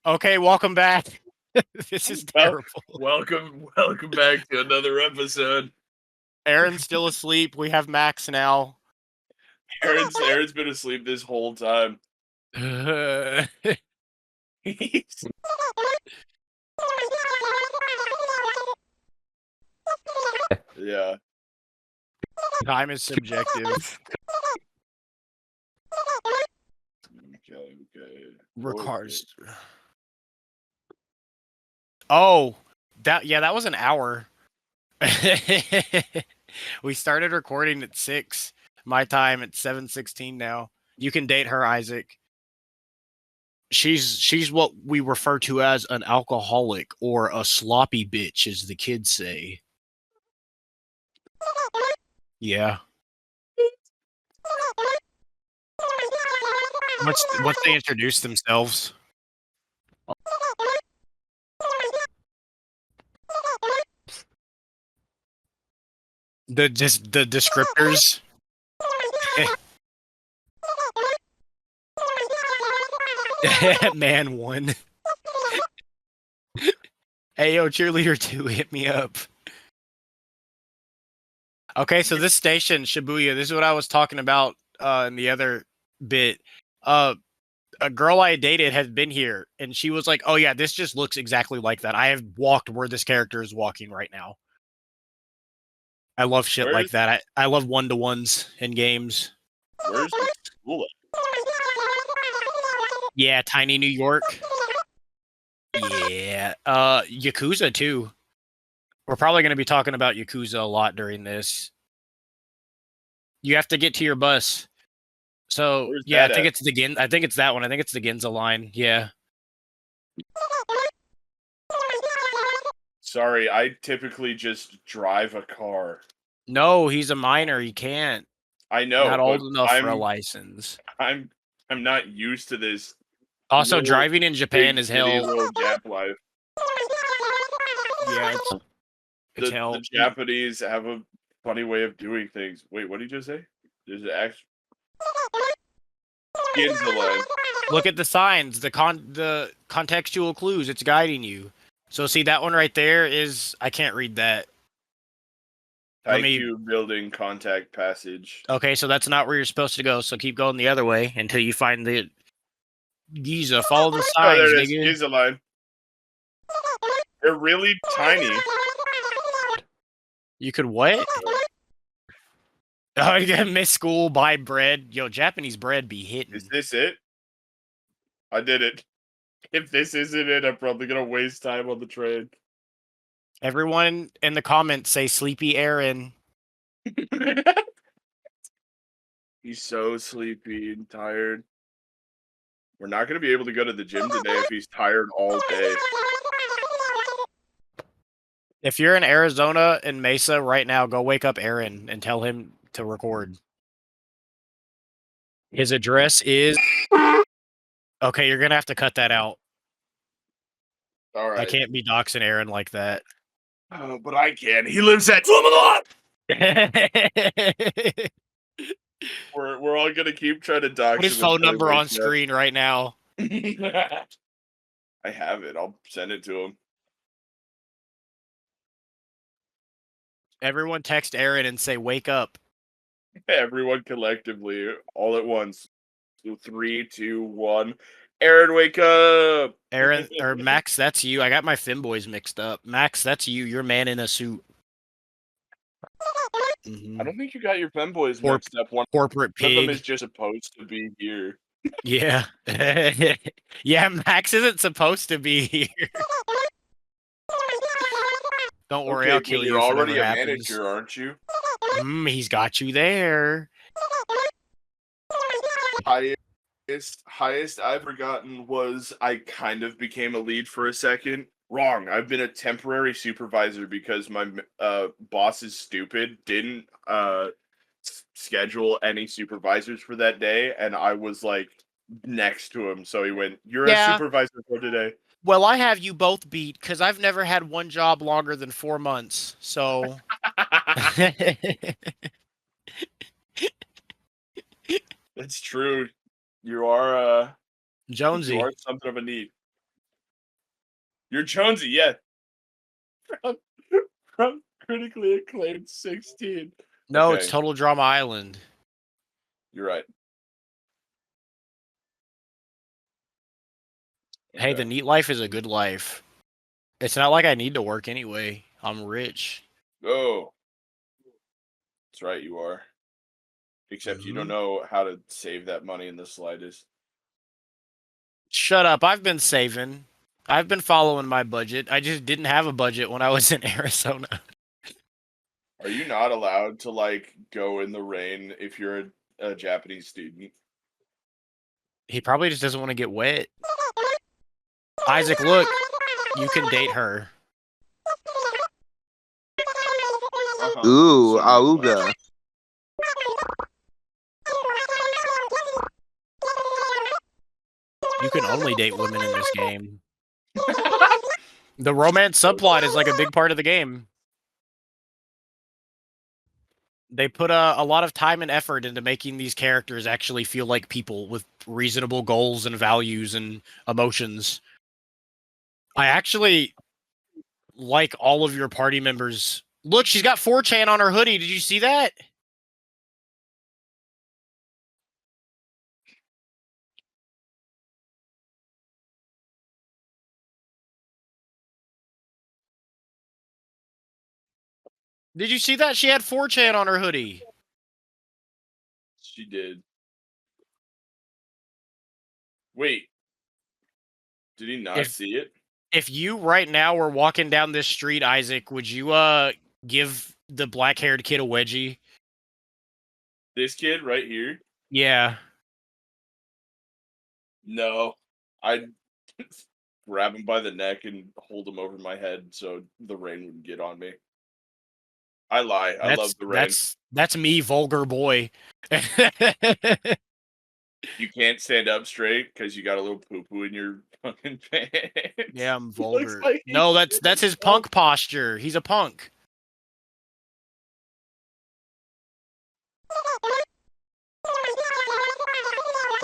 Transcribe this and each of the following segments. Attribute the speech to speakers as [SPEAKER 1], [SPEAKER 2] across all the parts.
[SPEAKER 1] Okay, welcome back. This is terrible.
[SPEAKER 2] Welcome back to another episode.
[SPEAKER 1] Aaron's still asleep. We have Max now.
[SPEAKER 2] Aaron's been asleep this whole time. Yeah.
[SPEAKER 1] Time is subjective.
[SPEAKER 2] Okay.
[SPEAKER 1] Requires. Oh, that was an hour. We started recording at 6 my time. It's 7:16 now. You can date her, Isaac. She's what we refer to as an alcoholic or a sloppy bitch, as the kids say. Yeah. Once they introduce themselves. The descriptors. Man 1. Hey yo, cheerleader 2, hit me up. Okay, so this station, Shibuya, this is what I was talking about in the other bit. A girl I dated had been here, and she was like, "Oh yeah, this just looks exactly like that. I have walked where this character is walking right now." I love shit like that. I love one-to-ones in games.
[SPEAKER 2] Where's the school at?
[SPEAKER 1] Yeah, tiny New York. Yeah, Yakuza too. We're probably going to be talking about Yakuza a lot during this. You have to get to your bus. So
[SPEAKER 2] Where's
[SPEAKER 1] yeah, I
[SPEAKER 2] that
[SPEAKER 1] think
[SPEAKER 2] at?
[SPEAKER 1] it's the I think it's that one. I think it's the Ginza line. Yeah.
[SPEAKER 2] Sorry, I typically just drive a car.
[SPEAKER 1] No, he's a minor. He can't.
[SPEAKER 2] I know,
[SPEAKER 1] Not
[SPEAKER 2] but
[SPEAKER 1] old enough for a license.
[SPEAKER 2] I'm not used to this.
[SPEAKER 1] Also, driving in Japan is hell.
[SPEAKER 2] Little Jap life.
[SPEAKER 1] Yeah, it's hell.
[SPEAKER 2] The Japanese have a funny way of doing things. Wait, what did you just say? There's an actual Ginza line.
[SPEAKER 1] Look at the signs, the contextual clues. It's guiding you. So see that one right there is I can't read that.
[SPEAKER 2] IQ building contact passage.
[SPEAKER 1] Okay, so that's not where you're supposed to go. So keep going the other way until you find the Giza. Follow the signs,
[SPEAKER 2] oh, there it
[SPEAKER 1] nigga.
[SPEAKER 2] is. Giza line. They're really tiny.
[SPEAKER 1] You could what? Oh, you gotta miss school, buy bread. Yo, Japanese bread be hitting.
[SPEAKER 2] Is this it? I did it. If this isn't it, I'm probably gonna waste time on the train.
[SPEAKER 1] Everyone in the comments say sleepy Aaron.
[SPEAKER 2] He's so sleepy and tired. We're not gonna be able to go to the gym today if he's tired all day.
[SPEAKER 1] If you're in Arizona and Mesa right now, go wake up Aaron and tell him to record. His address is... Okay, you're gonna have to cut that out.
[SPEAKER 2] All right.
[SPEAKER 1] I can't be doxing Aaron like that.
[SPEAKER 2] Oh, but I can. He lives at... We're all gonna keep trying to dox him.
[SPEAKER 1] Put his phone number on screen right now.
[SPEAKER 2] I have it. I'll send it to him.
[SPEAKER 1] Everyone text Aaron and say, wake up.
[SPEAKER 2] Everyone collectively, all at once. So 3, 2, 1. Aaron, wake up!
[SPEAKER 1] Aaron, or Max, that's you. I got my femboys mixed up. Max, that's you. You're man in a suit.
[SPEAKER 2] I don't think you got your femboys mixed up. One
[SPEAKER 1] corporate pig.
[SPEAKER 2] of them is just supposed to be here.
[SPEAKER 1] Yeah. Yeah, Max isn't supposed to be here. Don't worry, I'll kill you.
[SPEAKER 2] You're already a manager, aren't you?
[SPEAKER 1] He's got you there.
[SPEAKER 2] Highest I've ever gotten was I kind of became a lead for a second. Wrong. I've been a temporary supervisor because my boss is stupid. Didn't schedule any supervisors for that day, and I was like next to him. So he went, "You're a supervisor for today."
[SPEAKER 1] Well, I have you both beat because I've never had one job longer than 4 months. So
[SPEAKER 2] It's true. You are
[SPEAKER 1] Jonesy.
[SPEAKER 2] You are something of a need. You're Jonesy, yeah. From, from critically acclaimed 16.
[SPEAKER 1] No, it's
[SPEAKER 2] Okay,
[SPEAKER 1] Total Drama Island.
[SPEAKER 2] you're right.
[SPEAKER 1] Hey, the
[SPEAKER 2] Okay.
[SPEAKER 1] neat life is a good life. It's not like I need to work anyway. I'm rich.
[SPEAKER 2] Oh, that's right, you are. Except you don't
[SPEAKER 1] Hmm.
[SPEAKER 2] know how to save that money in the slightest.
[SPEAKER 1] Shut up. I've been saving. I've been following my budget. I just didn't have a budget when I was in Arizona.
[SPEAKER 2] Are you not allowed to like go in the rain if you're a Japanese student?
[SPEAKER 1] He probably just doesn't want to get wet. Isaac, look, you can date her.
[SPEAKER 2] Uh-huh. I'm
[SPEAKER 3] Ooh,
[SPEAKER 2] assuming as much.
[SPEAKER 3] auga.
[SPEAKER 1] You can only date women in this game. The romance subplot is like a big part of the game. They put a lot of time and effort into making these characters actually feel like people with reasonable goals and values and emotions. I actually like all of your party members. Look, she's got 4chan on her hoodie. Did you see that? Did you see that? She had 4chan on her hoodie.
[SPEAKER 2] She did. Wait, did he not
[SPEAKER 1] If
[SPEAKER 2] see it?
[SPEAKER 1] if you right now were walking down this street, Isaac, would you give the black-haired kid a wedgie?
[SPEAKER 2] This kid right here?
[SPEAKER 1] Yeah.
[SPEAKER 2] No. I'd grab him by the neck and hold him over my head so the rain wouldn't get on me. I lie. I love
[SPEAKER 1] That's
[SPEAKER 2] the rain.
[SPEAKER 1] that's that's me, vulgar boy.
[SPEAKER 2] You can't stand up straight because you got a little poo poo in your fucking pants.
[SPEAKER 1] Yeah, I'm
[SPEAKER 2] He looks
[SPEAKER 1] vulgar.
[SPEAKER 2] like he
[SPEAKER 1] No,
[SPEAKER 2] shit
[SPEAKER 1] that's his
[SPEAKER 2] himself.
[SPEAKER 1] punk posture. He's a punk.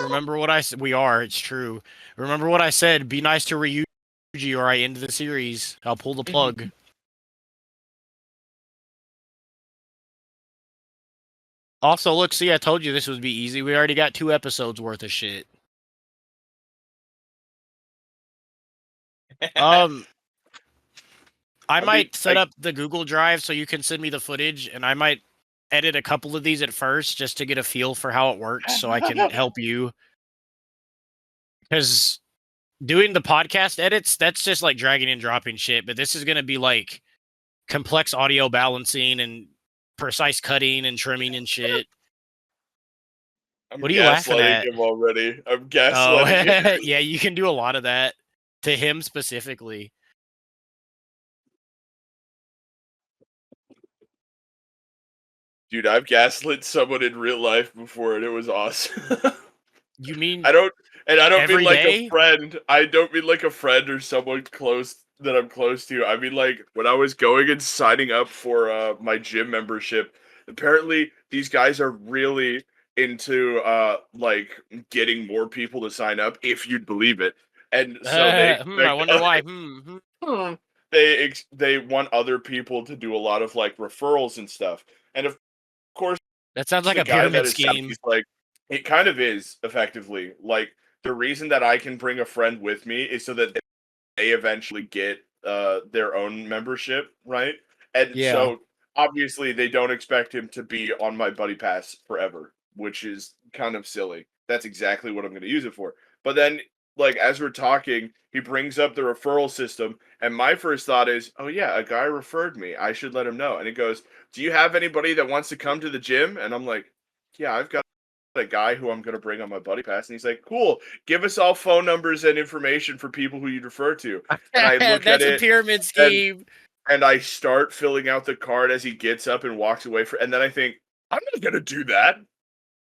[SPEAKER 1] Remember what I said? We are. It's true. Remember what I said. Be nice to Ryuji, or I end the series. I'll pull the plug. Also, look, see, I told you this would be easy. We already got 2 episodes worth of shit. Um, I
[SPEAKER 2] I mean,
[SPEAKER 1] might set up the Google Drive so you can send me the footage, and I might edit a couple of these at first just to get a feel for how it works, so I can help you. Because doing the podcast edits, that's just like dragging and dropping shit. But this is gonna be like complex audio balancing and precise cutting and trimming and shit.
[SPEAKER 2] I'm
[SPEAKER 1] What are you laughing
[SPEAKER 2] gaslighting
[SPEAKER 1] at?
[SPEAKER 2] him already. I'm
[SPEAKER 1] Oh,
[SPEAKER 2] gaslighting him.
[SPEAKER 1] yeah, you can do a lot of that to him specifically.
[SPEAKER 2] Dude, I've gaslit someone in real life before and it was awesome.
[SPEAKER 1] You mean
[SPEAKER 2] I don't I don't mean
[SPEAKER 1] every
[SPEAKER 2] like a
[SPEAKER 1] day?
[SPEAKER 2] friend. I don't mean like a friend or someone close that I'm close to. I mean like when I was going and signing up for my gym membership, apparently these guys are really into like getting more people to sign up if you'd believe it. And so they
[SPEAKER 1] I
[SPEAKER 2] expect
[SPEAKER 1] wonder why.
[SPEAKER 2] they want other people to do a lot of like referrals and stuff. And of course
[SPEAKER 1] That sounds like
[SPEAKER 2] the
[SPEAKER 1] a
[SPEAKER 2] guy that
[SPEAKER 1] pyramid
[SPEAKER 2] is selling,
[SPEAKER 1] scheme.
[SPEAKER 2] he's like, it kind of is effectively like the reason that I can bring a friend with me is so that they eventually get their own membership, right? And
[SPEAKER 1] Yeah.
[SPEAKER 2] so obviously they don't expect him to be on my buddy pass forever, which is kind of silly. That's exactly what I'm going to use it for. But then like as we're talking, he brings up the referral system and my first thought is, "Oh yeah, a guy referred me. I should let him know." And he goes, "Do you have anybody that wants to come to the gym?" And I'm like, "Yeah, I've got a guy who I'm going to bring on my buddy pass." And he's like, "Cool. Give us all phone numbers and information for people who you'd refer to." And I look at
[SPEAKER 1] That's a
[SPEAKER 2] it
[SPEAKER 1] pyramid
[SPEAKER 2] and
[SPEAKER 1] scheme.
[SPEAKER 2] I start filling out the card as he gets up and walks away and then I think, "I'm not going to do that.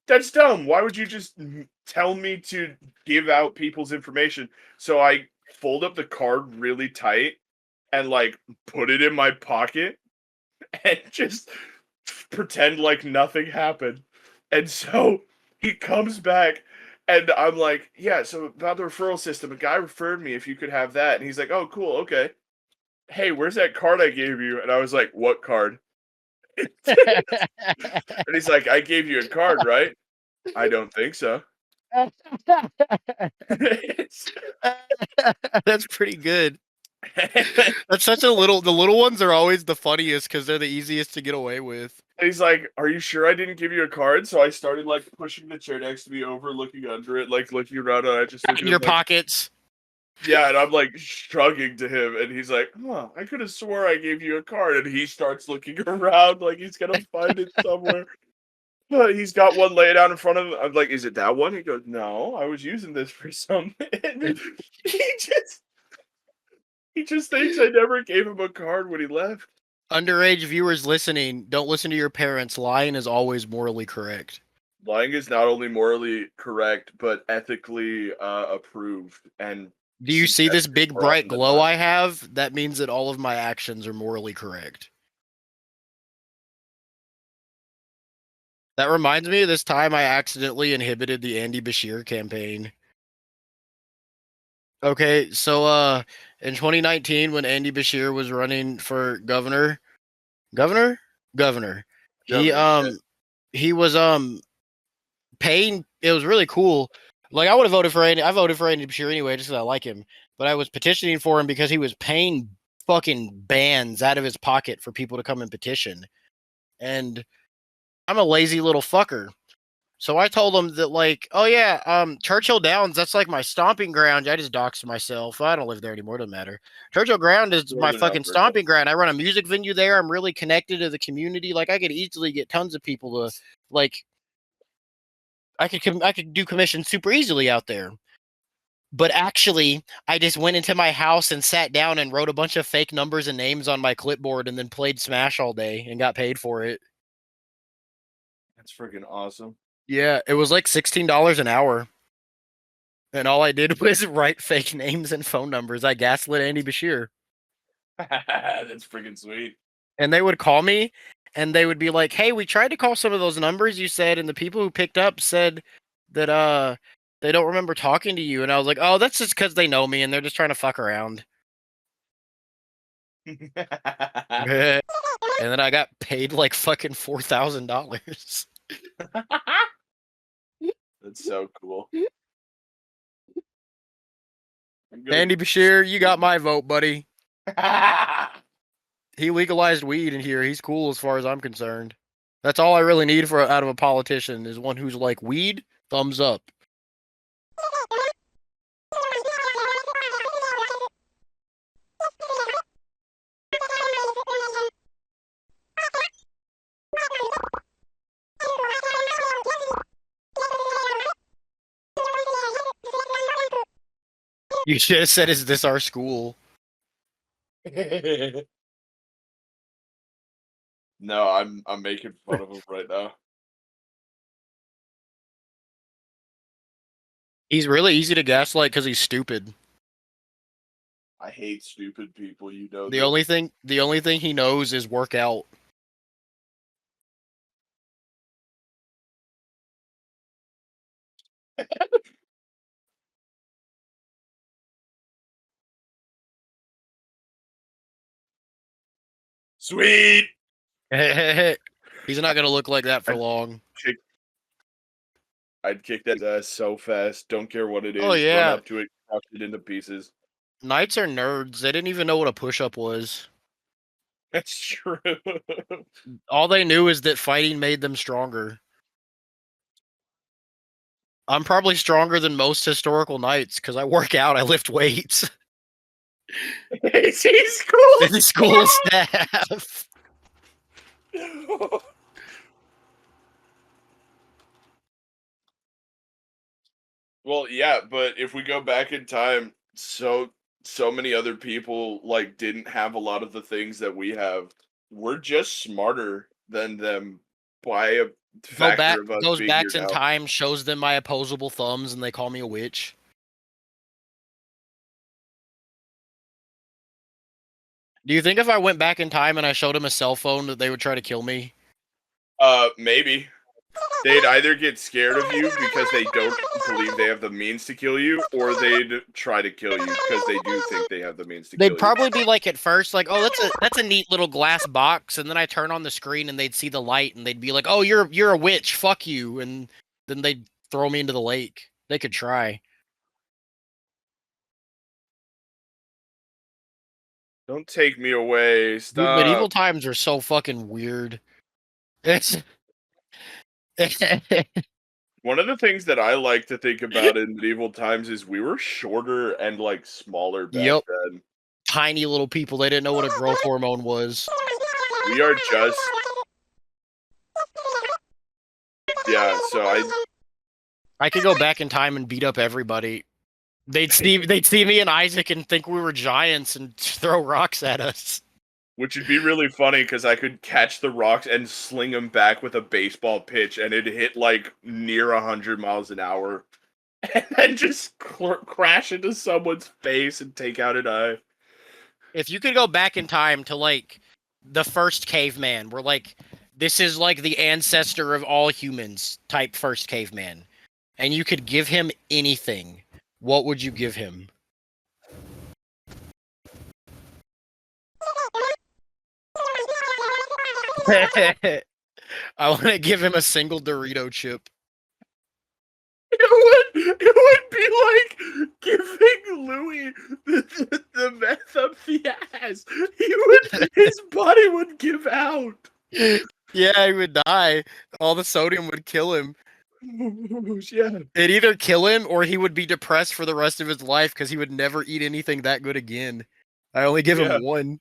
[SPEAKER 2] That's dumb. Why would you just tell me to give out people's information?" So I fold up the card really tight and like put it in my pocket and just pretend like nothing happened. And so he comes back And I'm like, yeah, so about the referral system, a guy referred me if you could have that. And he's like, oh, cool, okay. Hey, where's that card I gave you? And I was like, what card? And he's like, I gave you a card, right? I don't think so.
[SPEAKER 1] That's pretty good. That's such a little. The little ones are always the funniest because they're the easiest to get away with.
[SPEAKER 2] And he's like, "Are you sure I didn't give you a card?" So I started like pushing the chair next to me over, looking under it, like looking around, and I just look
[SPEAKER 1] In
[SPEAKER 2] at him
[SPEAKER 1] your
[SPEAKER 2] like,
[SPEAKER 1] pockets.
[SPEAKER 2] "Yeah," and I'm like shrugging to him, and he's like, "Huh, I could have swore I gave you a card." And he starts looking around like he's gonna find it somewhere. But he's got one laid out in front of him. I'm like, "Is it that one?" He goes, "No, I was using this for something." he just he just thinks I never gave him a card when he left.
[SPEAKER 1] Underage viewers listening, don't listen to your parents. Lying is always morally correct.
[SPEAKER 2] Lying is not only morally correct, but ethically approved and
[SPEAKER 1] Do you see this
[SPEAKER 2] suggested
[SPEAKER 1] big
[SPEAKER 2] more
[SPEAKER 1] bright
[SPEAKER 2] often than
[SPEAKER 1] glow
[SPEAKER 2] not.
[SPEAKER 1] I have? That means that all of my actions are morally correct. That reminds me of this time I accidentally inhibited the Andy Bashir campaign. Okay, so in 2019 when Andy Bashir was running for governor, he
[SPEAKER 2] Governor, yes.
[SPEAKER 1] he was paying. It was really cool. Like I would have voted for Andy. I voted for Andy Bashir anyway, just because I like him. But I was petitioning for him because he was paying fucking bands out of his pocket for people to come and petition. And I'm a lazy little fucker. So I told him that, like, oh yeah, Churchill Downs, that's like my stomping ground. I just doxed myself. I don't live there anymore. It doesn't matter. Churchill Ground is my
[SPEAKER 2] Northern
[SPEAKER 1] fucking
[SPEAKER 2] Alberta.
[SPEAKER 1] stomping ground. I run a music venue there. I'm really connected to the community. Like, I could easily get tons of people to, like, I could do commissions super easily out there. But actually, I just went into my house and sat down and wrote a bunch of fake numbers and names on my clipboard and then played Smash all day and got paid for it.
[SPEAKER 2] That's freaking awesome.
[SPEAKER 1] Yeah, it was like $16 an hour. And all I did was write fake names and phone numbers. I gaslit Andy Bashir.
[SPEAKER 2] That's freaking sweet.
[SPEAKER 1] And they would call me and they would be like, "Hey, we tried to call some of those numbers you said, and the people who picked up said that they don't remember talking to you." And I was like, "Oh, that's just because they know me and they're just trying to fuck around." And then I got paid like fucking $4,000.
[SPEAKER 2] That's so cool.
[SPEAKER 1] Andy Bashir, you got my vote, buddy. He legalized weed in here. He's cool as far as I'm concerned. That's all I really need for out of a politician is one who's like weed, thumbs up. You should have said, "Is this our school?"
[SPEAKER 2] No, I'm making fun of him right now.
[SPEAKER 1] He's really easy to gaslight because he's stupid.
[SPEAKER 2] I hate stupid people, you know
[SPEAKER 1] The
[SPEAKER 2] this.
[SPEAKER 1] only thing he knows is work out.
[SPEAKER 2] Sweet.
[SPEAKER 1] He's not gonna look like that for
[SPEAKER 2] I'd
[SPEAKER 1] long.
[SPEAKER 2] kick, I'd kick that ass so fast. Don't care what it
[SPEAKER 1] Oh
[SPEAKER 2] is. Run
[SPEAKER 1] yeah,
[SPEAKER 2] up to it, crush it into pieces.
[SPEAKER 1] Knights are nerds. They didn't even know what a push-up was.
[SPEAKER 2] That's true.
[SPEAKER 1] All they knew is that fighting made them stronger. I'm probably stronger than most historical knights because I work out. I lift weights.
[SPEAKER 2] He's cool.
[SPEAKER 1] In the school staff.
[SPEAKER 2] Well, yeah, but if we go back in time, so many other people like didn't have a lot of the things that we have. We're just smarter than them by a factor of us
[SPEAKER 1] Goes
[SPEAKER 2] being here
[SPEAKER 1] back in
[SPEAKER 2] now.
[SPEAKER 1] time, shows them my opposable thumbs, and they call me a witch. Do you think if I went back in time and I showed them a cell phone that they would try to kill me?
[SPEAKER 2] Maybe. They'd either get scared of you because they don't believe they have the means to kill you, or they'd try to kill you because they do think they have the means to
[SPEAKER 1] They'd
[SPEAKER 2] kill you.
[SPEAKER 1] probably be like at first, like, "Oh, that's a neat little glass box," and then I turn on the screen and they'd see the light and they'd be like, "Oh, you're a witch, fuck you," and then they'd throw me into the lake. They could try.
[SPEAKER 2] Don't take me away.
[SPEAKER 1] Dude, medieval
[SPEAKER 2] Stop.
[SPEAKER 1] times are so fucking weird. It's
[SPEAKER 2] One of the things that I like to think about in medieval times is we were shorter and like smaller back
[SPEAKER 1] Yep,
[SPEAKER 2] then.
[SPEAKER 1] tiny little people. They didn't know what a growth hormone was.
[SPEAKER 2] We are just so
[SPEAKER 1] I could go back in time and beat up everybody. They'd see me and Isaac and think we were giants and throw rocks at us.
[SPEAKER 2] which would be really funny because I could catch the rocks and sling them back with a baseball pitch, and it'd hit like near 100 miles an hour, and then just crash into someone's face and take out an eye.
[SPEAKER 1] If you could go back in time to like the first caveman, where like this is like the ancestor of all humans type first caveman, and you could give him anything, what would you give him? I want to give him a single Dorito chip.
[SPEAKER 2] It would be like giving Louis the meth up the ass. His body would give out.
[SPEAKER 1] Yeah, he would die. All the sodium would kill him.
[SPEAKER 2] Yeah.
[SPEAKER 1] It'd either kill him or he would be depressed for the rest of his life because he would never eat anything that good again. I only give
[SPEAKER 2] Yeah.
[SPEAKER 1] him one.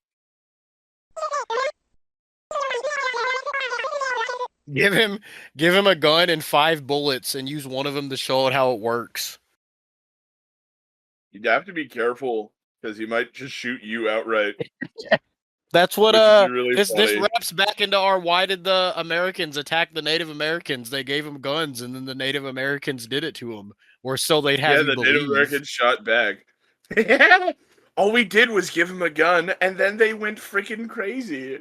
[SPEAKER 1] Give him a gun and 5 bullets and use one of them to show it how it works.
[SPEAKER 2] You'd have to be careful because he might just shoot you outright.
[SPEAKER 1] That's what
[SPEAKER 2] Which would be really
[SPEAKER 1] this
[SPEAKER 2] funny.
[SPEAKER 1] wraps back into our why did the Americans attack the Native Americans? They gave them guns and then the Native Americans did it to them, or so they'd have
[SPEAKER 2] Yeah,
[SPEAKER 1] you
[SPEAKER 2] the Native
[SPEAKER 1] believe.
[SPEAKER 2] Americans shot back. All we did was give him a gun, and then they went freaking crazy.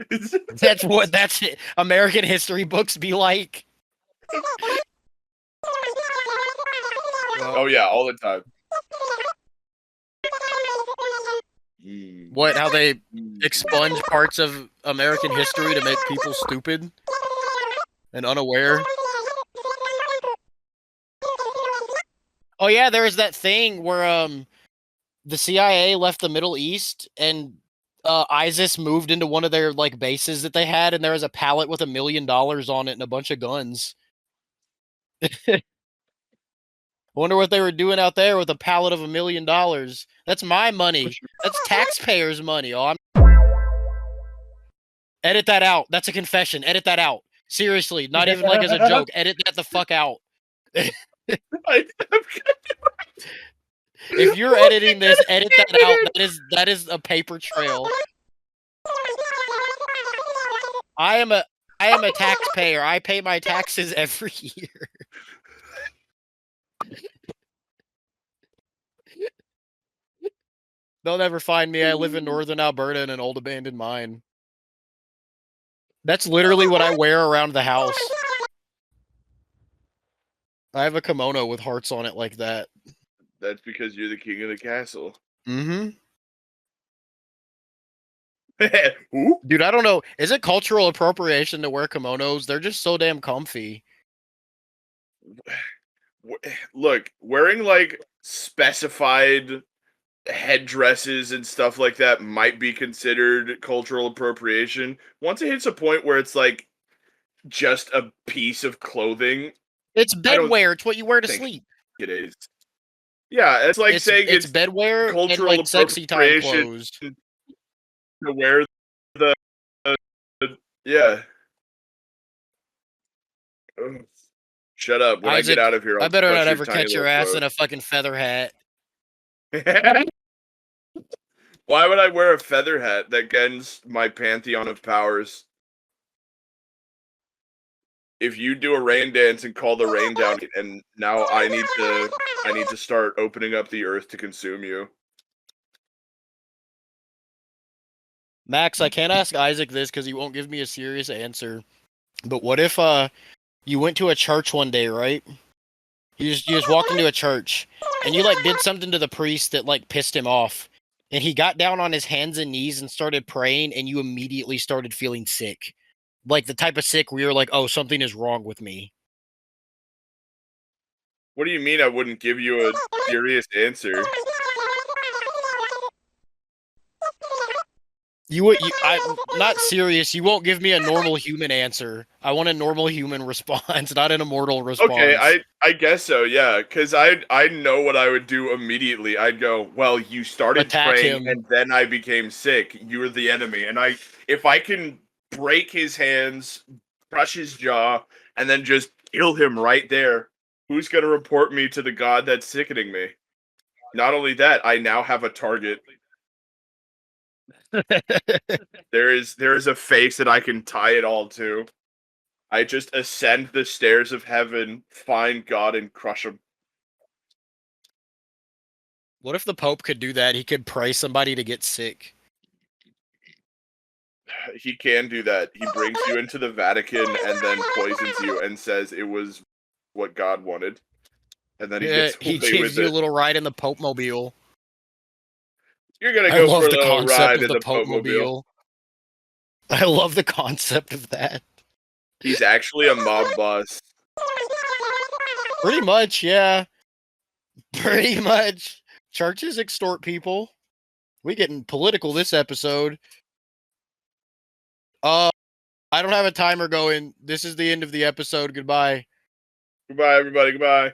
[SPEAKER 1] That's it. American history books be like.
[SPEAKER 2] Oh yeah, all the time.
[SPEAKER 1] What? How they expunge parts of American history to make people stupid and unaware? Oh yeah, there was that thing where the CIA left the Middle East and ISIS moved into one of their like bases that they had, and there was a pallet with $1 million on it and a bunch of guns. Wonder what they were doing out there with a pallet of $1 million. That's my money. That's taxpayers' money. Oh, edit that out. That's a confession. Edit that out. Seriously, not even like as a joke. Edit that the fuck out. If you're editing this, edit that out. That is a paper trail. I am a taxpayer. I pay my taxes every year. They'll never find me. I live in northern Alberta in an old abandoned mine. That's literally what I wear around the house. I have a kimono with hearts on it like that.
[SPEAKER 2] That's because you're the king of the castle.
[SPEAKER 1] Mm-hmm. Dude, I don't know. Is it cultural appropriation to wear kimonos? They're just so damn comfy.
[SPEAKER 2] Look, wearing like specified headdresses and stuff like that might be considered cultural appropriation. Once it hits a point where it's like just a piece of clothing,
[SPEAKER 1] It's
[SPEAKER 2] I don't
[SPEAKER 1] bedwear. It's what you wear to
[SPEAKER 2] think
[SPEAKER 1] sleep.
[SPEAKER 2] it is. Yeah, it's like saying
[SPEAKER 1] It's
[SPEAKER 2] it's
[SPEAKER 1] bedwear and
[SPEAKER 2] cultural
[SPEAKER 1] like sexy time
[SPEAKER 2] appropriation
[SPEAKER 1] clothes.
[SPEAKER 2] to wear the yeah. Ugh. Shut up. When I get
[SPEAKER 1] Isaac,
[SPEAKER 2] out of here,
[SPEAKER 1] I
[SPEAKER 2] I'll
[SPEAKER 1] better not
[SPEAKER 2] crush your
[SPEAKER 1] ever
[SPEAKER 2] tiny
[SPEAKER 1] catch your
[SPEAKER 2] little
[SPEAKER 1] ass
[SPEAKER 2] throat.
[SPEAKER 1] in a fucking feather hat.
[SPEAKER 2] Why would I wear a feather hat that ends my pantheon of powers? If you do a rain dance and call the rain down, and now I need to start opening up the earth to consume you.
[SPEAKER 1] Max, I can't ask Isaac this because he won't give me a serious answer. But what if You went to a church one day, right? You just walked into a church and you like did something to the priest that like pissed him off. And he got down on his hands and knees and started praying, and you immediately started feeling sick. Like the type of sick where you're like, oh, something is wrong with me.
[SPEAKER 2] What do you mean I wouldn't give you a serious answer?
[SPEAKER 1] I'm not serious. You won't give me a normal human answer. I want a normal human response, not an immortal
[SPEAKER 2] Okay,
[SPEAKER 1] response.
[SPEAKER 2] I guess so, yeah, because I know what I would do immediately. I'd go, well, you started
[SPEAKER 1] Attack
[SPEAKER 2] praying
[SPEAKER 1] him.
[SPEAKER 2] and then I became sick. You were the enemy, and if I can break his hands, crush his jaw, and then just kill him right there, who's gonna report me to the god that's sickening me? Not only that, I now have a target. There is a face that I can tie it all to. I just ascend the stairs of heaven, find God, and crush him.
[SPEAKER 1] What if the Pope could do that? He could pray somebody to get sick.
[SPEAKER 2] He can do that. He brings you into the Vatican and then poisons you and says it was what God wanted. And then he
[SPEAKER 1] Yeah,
[SPEAKER 2] gets
[SPEAKER 1] he
[SPEAKER 2] away
[SPEAKER 1] gives
[SPEAKER 2] with
[SPEAKER 1] you a
[SPEAKER 2] it.
[SPEAKER 1] little ride in the Pope Mobile.
[SPEAKER 2] You're gonna
[SPEAKER 1] I
[SPEAKER 2] go for
[SPEAKER 1] love
[SPEAKER 2] a
[SPEAKER 1] the
[SPEAKER 2] little
[SPEAKER 1] concept
[SPEAKER 2] ride
[SPEAKER 1] of
[SPEAKER 2] in
[SPEAKER 1] the
[SPEAKER 2] the
[SPEAKER 1] Pope
[SPEAKER 2] Pope Mobile.
[SPEAKER 1] Mobile. I love the concept of that.
[SPEAKER 2] He's actually a mob boss.
[SPEAKER 1] Pretty much, yeah. Pretty much. Churches extort people. We getting political this episode. Uh, I don't have a timer going. This is the end of the episode. Goodbye.
[SPEAKER 2] Goodbye, everybody. Goodbye.